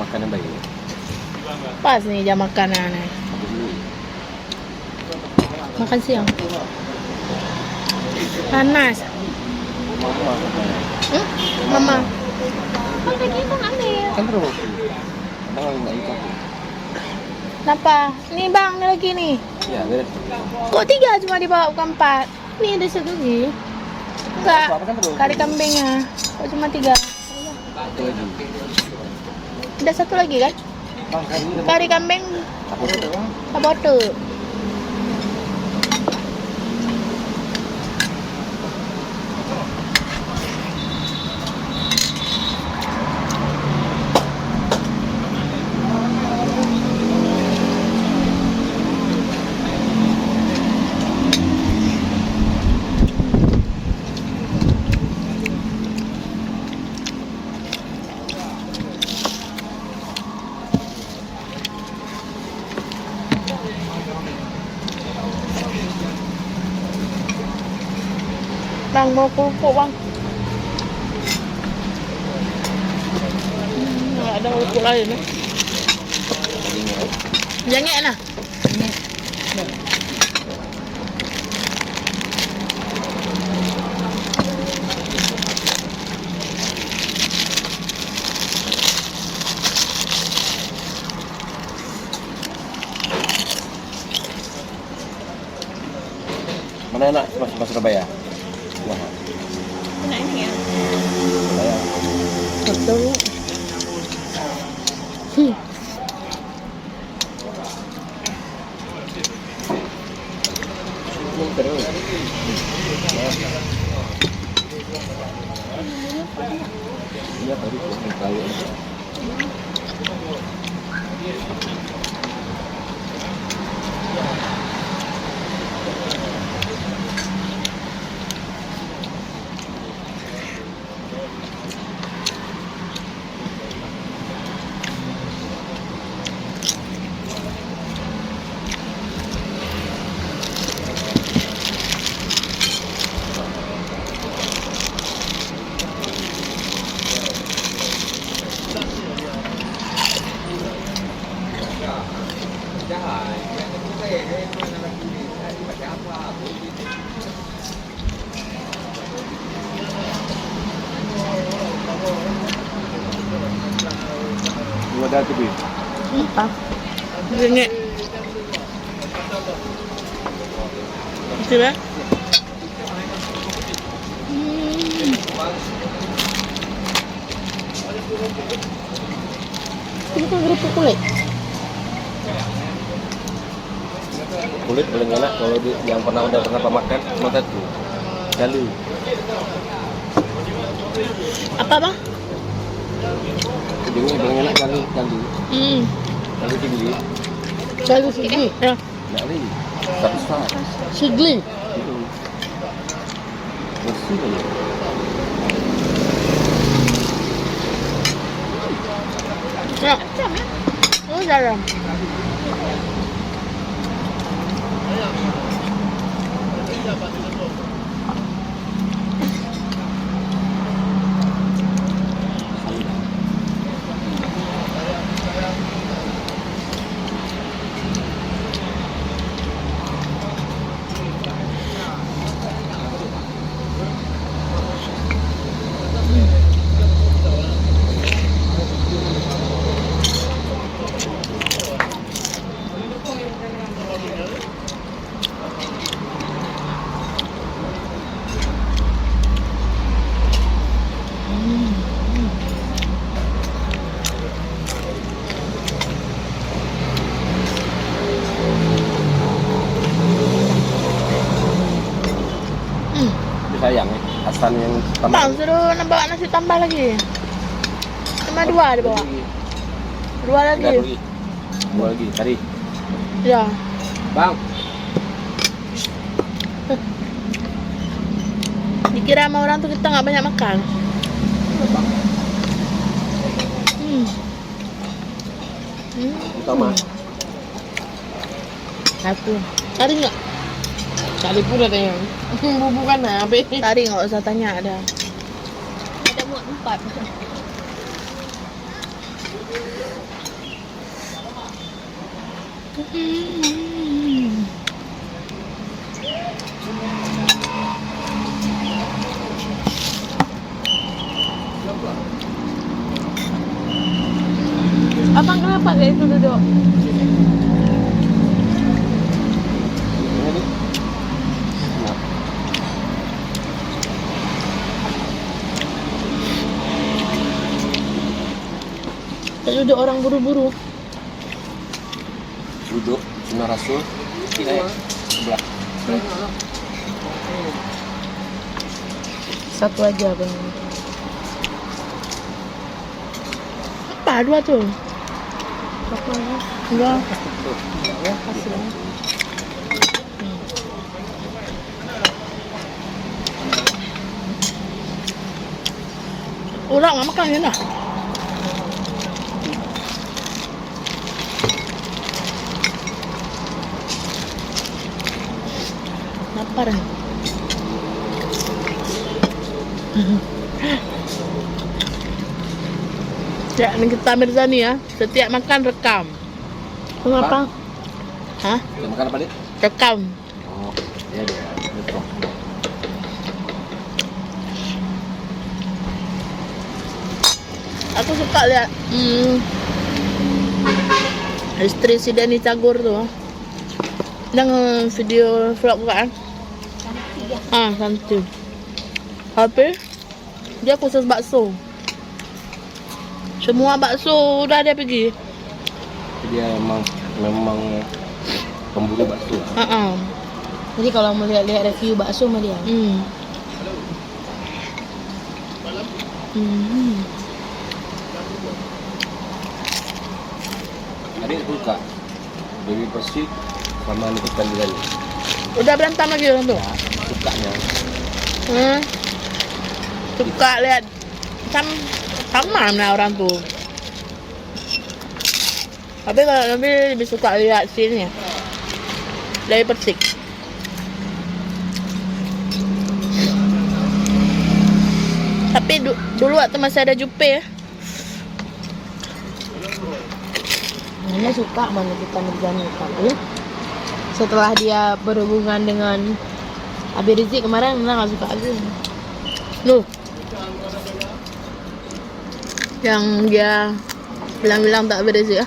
makan yang baik. Pas nih jam makanan. Makan siang. Panas. Mama. Kan lagi itu ambil. Kan terus. Kadang nggak ikut. Kenapa? Nih bang, ini lagi nih. Ya, beres. Kok 3 cuma dibawa bukan 4? Nih ada 1 lagi. Enggak. Kari kambingnya. Kok cuma 3? Satu lagi. Ada 1 lagi kan? Kari kambing. Apa tuh? Bang mau kerupuk bang. Nggak ada kerupuk lain ya. Jangan lah. Mana enak mas Surabaya? Wah, Enak ini ya. Surabaya. Betul. Ini terus. Iya baru tahu. Dua dah tu bi. Apa? Ini. Coba. Ini kan kerupuk kulit. Kulit paling enak kalau yang udah pernah makan cuma satu. Galu. Apa bang? Kedua paling enak galu. Galu tinggi. Galu sigli. Ya. Nak ni. Tapi besar. Sigli. Itu. Bersih ni. Ya. Oh dalam. Sayang Hasan yang tambah. Bang, suruh bawa nasi tambah lagi. Cuma 2 dibawa. 2 lagi. Dua lagi, cari. Ya. Bang. Dikira sama orang tuh kita nggak banyak makan. Utama. Satu. Tadi nggak? Tadi pun katanya. Bukan apa? Tadi nggak usah tanya ada. Ada muat 4. Abang kenapa kayak itu duduk? Ini nih. Nah, Kayak duduk orang buru-buru. duduk Sunnah Rasul. Sebelah. Satu aja bang. Apa dua tuh? Enggak. Orang nggak makan ya nak? Lapar. Ya, ini kita Mirzani ya. Setiap makan rekam. Kenapa? Hah? Kita makan apa nih? Rekam. Oh, iya dia. Betul. Aku suka lihat istri si Denny Cagur tuh. Yang video vlog kan? Santi. Tapi dia khusus bakso. Semua bakso udah dia pergi. Dia memang pemburu bakso. Jadi kalau mau lihat review bakso sama dia. Adik suka Dewi Persik sama Nikita Mirzani. Udah berantem lagi orang tuh. Sukanya. Suka lihat sama mana orang tuh. Tapi kalau lebih suka lihat scene-nya dari Persik. Tapi dulu waktu masih ada Jupe ya. Nanya suka mana kita Mirzani tapi setelah dia berhubungan dengan Abi Rizik kemarin Nana nggak suka lagi. Loh. Yang dia bilang-bilang tak beres ya.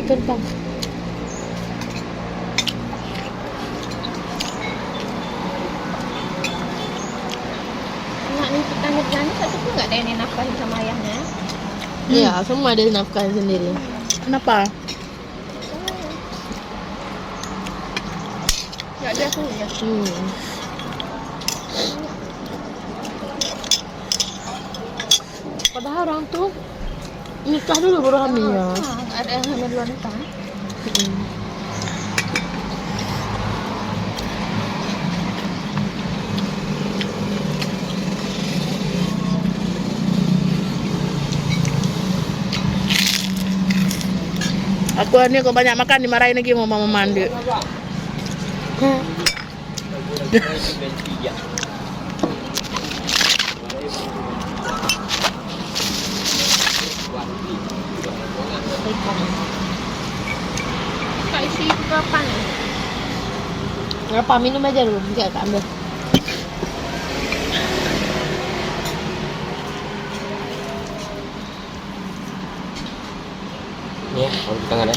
Kentang. Anak nih kita Mirzani satu pun nggak ada yang nafkahin sama ayahnya. Iya, semua ada nafkahin sendiri. Kenapa? Nggak ada tuh ya. Padahal orang tuh nikah dulu baru hamil ya. Ada yang hamil duluan nikah. Aku ini kok banyak makan dimarahin lagi mau mama mandi. Kak isi kapan ya? Berapa minum aja dulu, enggak Kak ambil. Ini ya, kalau di tangan ya.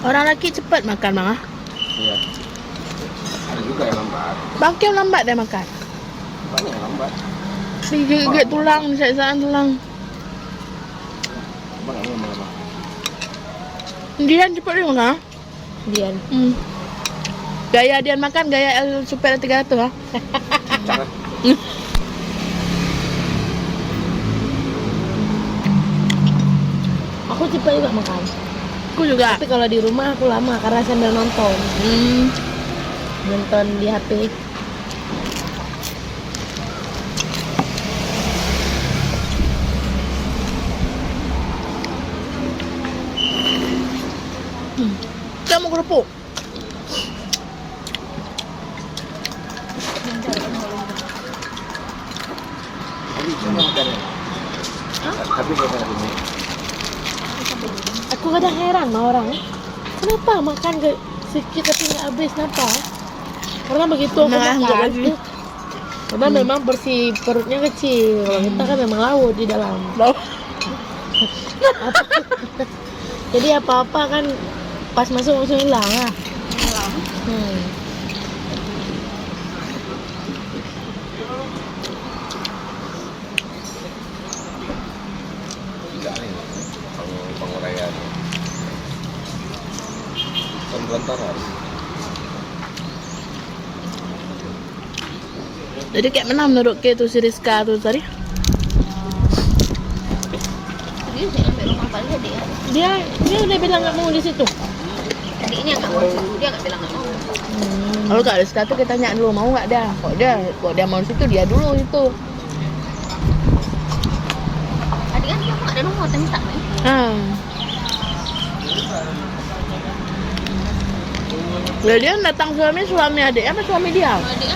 Orang laki cepat makan bang. Iya. Ada juga yang lambat. Bangkil lambat dia makan. Banyak yang lambat. Digigit tulang, disayat tulang. Abang nggak ngomong apa? Dian cepat dia makan. Dian. Gaya Dian makan, gaya El Super 300 ah. Jangan. Aku cepat juga makan. Aku juga. Tapi kalau di rumah aku lama karena sambil nonton. Nonton di HP. Kita mau kerupuk. Habis semua makan. Habis makan ini. Aku kadang heran sama orang. Kenapa makan sedikit tapi nggak habis? Kenapa? Karena begitu aku Nah, enggak makan. lagi. Karena memang bersih perutnya kecil. Kalau kita kan memang laut di dalam. Jadi apa-apa kan pas masuk langsung hilang lah. Tidak nih. Penguraian. Pembelantaran. Jadi kayak mana menurut Ke tuh si Rizka tuh tadi? Dia saya ambil rumah paling dia. Dia udah bilang nggak mau di situ. Adiknya nggak mau situ, dia nggak bilang nggak mau. Kalau Kak Rizka tuh kita tanya dulu mau nggak dia? Kok dia mau di situ dia dulu itu. Adik kan dia nggak ada nomor minta nih. Lah dia datang suami adik apa suami dia? Adik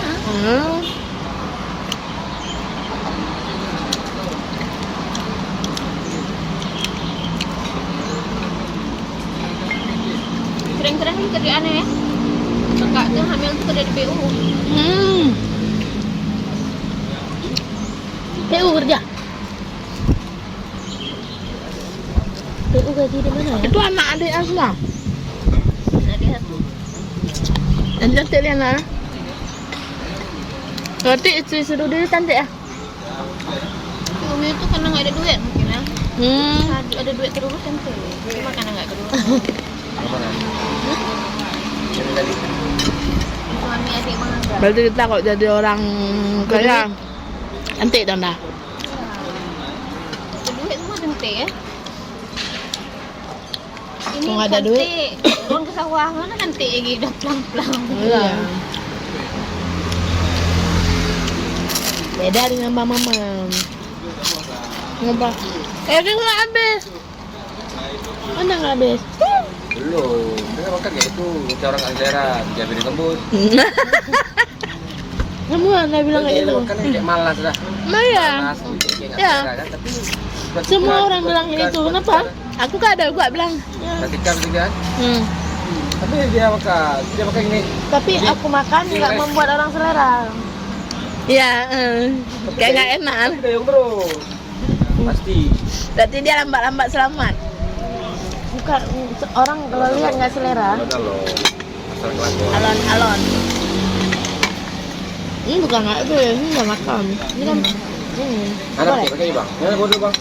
Sering-sering nih kerjaannya ya. Kakak tuh hamil tuh kerja di PU. PU kerja. PU gaji di mana ya? Itu anak adik semua. Nah dia satu. Dan cantik dia nak. Berarti istri seru dia cantik ya? Si Umi itu karena nggak ada duit mungkin ya. Ada duit terus cantik. Cuma karena nggak ada duit. Mana? Ini tadi. Suami adik menganggar. Berarti kita kok jadi orang kaya cantik dong dah. Ada duit semua cantik ya. Ini Kalau nggak ada cantik. Orang ke sawah mana cantik lagi udah pelang-pelang. Iya. Beda dengan mama. Ngapa? Dia nggak habis. Mana nggak habis? Belum. Dia makan kayak itu. Kita orang nggak selera. Dia beri tembus. Kamu anda bilang kayak Dia gitu. makan kayak malas dah. Maya. Malas. Kayak nggak Ya. selera kan. Tapi Semua orang bilang kayak itu. Kenapa? Aku kan ada gua bilang. Perhatikan juga kan. Tapi dia makan ini. Tapi aku makan nggak membuat orang selera. Iya, kayak nggak enak. Kita yang bro. Pasti. Berarti dia lambat-lambat selamat. Bukan orang kalau lihat nggak selera. Kalau asal kelakon. Alon-alon. Ini bukan nggak itu ya, ini nggak makan. Ini kan ini. Anak Boleh. pakai bang. Mana bodoh bang?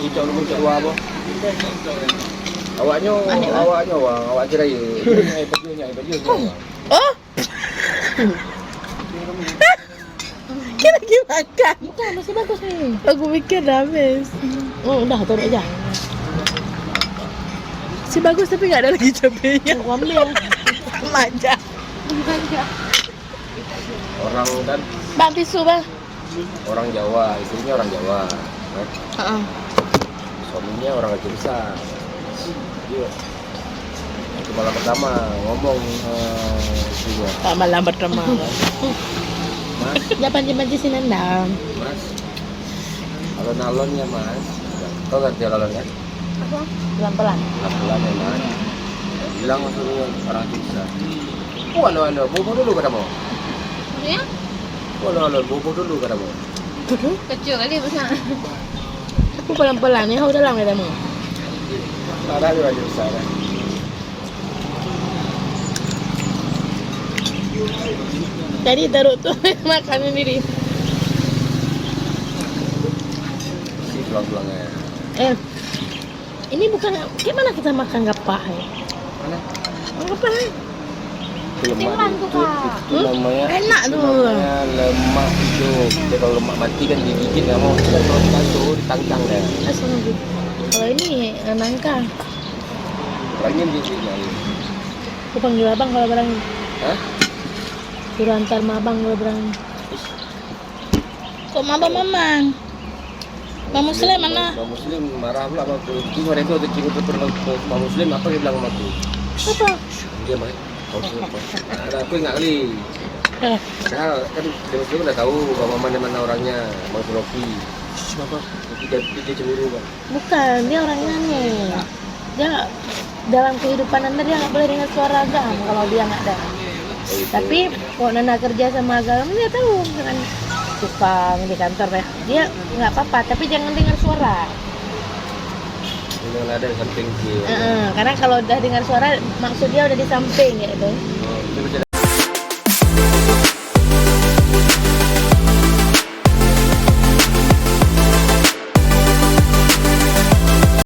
Cicok lu cicok dua apa? Awaknya, bang. Awak cerai. Bajunya. Oh, kita lagi makan. Bukan, masih bagus nih. Aku pikir dah habis. Oh, udah turun aja. Si bagus tapi nggak ada lagi cabenya. Aku ambil. Manja. Orang kan Bang tisu bang. orang Jawa, istrinya orang Jawa. Kan? Suaminya orang Aceh besar. Dia itu malam pertama ngomong istrinya, Tak malam pertama. Mas, Dia panji-panji si Nanda. Mas, alon-alonnya Mas. Kau ngerti alon kan? Apa? Pelan-pelan. Alon ya Mas. Bilang suruh orang Aceh besar. Alo, bobo dulu katamu. Dia Alo, bobo dulu katamu. kecil kali besar. Aku pelan-pelan ya, udah lama kamu. Ada juga Aceh besar. Kan? Jadi taruh tuh makan sendiri. Si tulang-tulangnya. Ini bukan gimana kita makan gapah ya? Mana? Gapah ya? Timbang tuh, Kak. Itu namanya. Enak itu tuh. namanya lemak hidup. Jadi kalau lemak mati kan digigit nggak mau. Kalau dikasih ditangkang deh. Asal gitu. Kalau ini nangka. Orangnya digigit kali. Aku panggil abang kalau berani. Hah? Suruh antar abang kalau berani. Kok mabang mamang? Bang Muslim mana? Bang Muslim marah pula sama aku. Itu hari itu ada cikgu terpernah Bang Muslim apa dia bilang sama aku? Apa? Dia mah. Ada aku ingat kali. Eh, Padahal kan dia Muslim udah tahu bahwa mana orangnya Bang Rofi. Kenapa? Dia cemburu kan. Bukan, dia orangnya aneh. Dia dalam kehidupan Anda dia nggak boleh dengar suara agama kalau dia nggak ada. Tapi kalau Nana kerja sama agama dia tahu dengan tukang di kantor ya. Dia nggak apa-apa, tapi jangan dengar suara. Jangan ada di samping dia. Karena kalau udah dengar suara maksud dia udah di samping gitu. Oh, itu